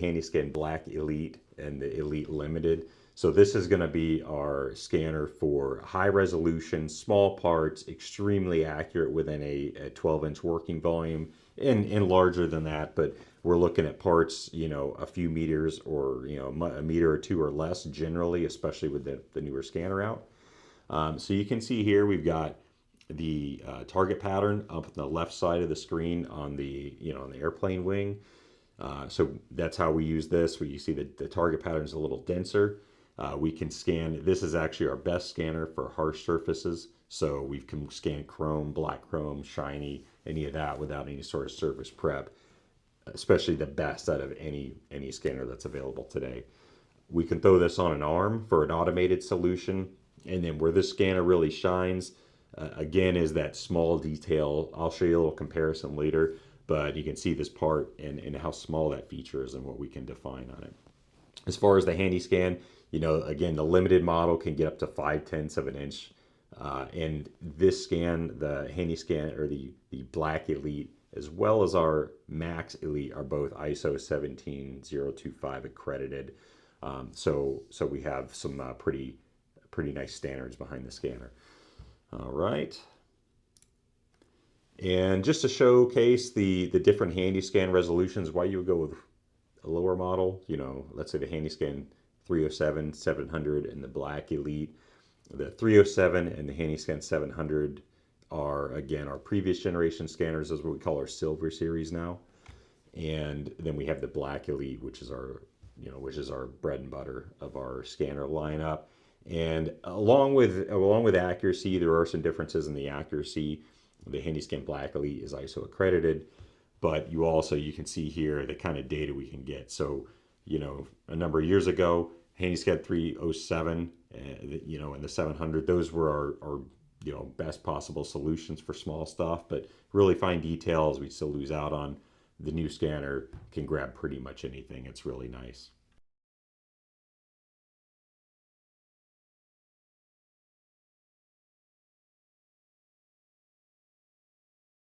HandySCAN Black Elite and the Elite Limited. So this is going to be our scanner for high resolution, small parts, extremely accurate within a 12-inch working volume, and larger than that. But we're looking at parts, you know, a few meters or, you know, a meter or two or less generally, especially with the newer scanner out. So you can see here we've got the target pattern up on the left side of the screen on the, you know, on the airplane wing. So that's how we use this, where you see that the target pattern is a little denser. We can scan, this is actually our best scanner for harsh surfaces. So we can scan chrome, black chrome, shiny, any of that without any sort of surface prep, especially the best out of any scanner that's available today. We can throw this on an arm for an automated solution. And then where this scanner really shines, again, is that small detail. I'll show you a little comparison later, but you can see this part and how small that feature is and what we can define on it. As far as the HandySCAN, you know, again, the limited model can get up to 5/10 of an inch. And this scan, the HandySCAN or the Black Elite, as well as our Max Elite, are both ISO 17025 accredited. So we have some pretty nice standards behind the scanner. All right. And just to showcase the different HandySCAN resolutions, why you would go with a lower model, you know, let's say the HandySCAN 307, 700, and the Black Elite. The 307 and the HandySCAN 700 are, again, our previous generation scanners. Those are what we call our Silver Series now. And then we have the Black Elite, which is our, you know, which is our bread and butter of our scanner lineup. And along with accuracy, there are some differences in the accuracy. The HandySCAN Black Elite is ISO accredited, but you can see here the kind of data we can get. So, you know, a number of years ago, HandySCAN 307, you know, and the 700, those were our you know, best possible solutions for small stuff, but really fine details we still lose out on. The new scanner can grab pretty much anything. It's really nice.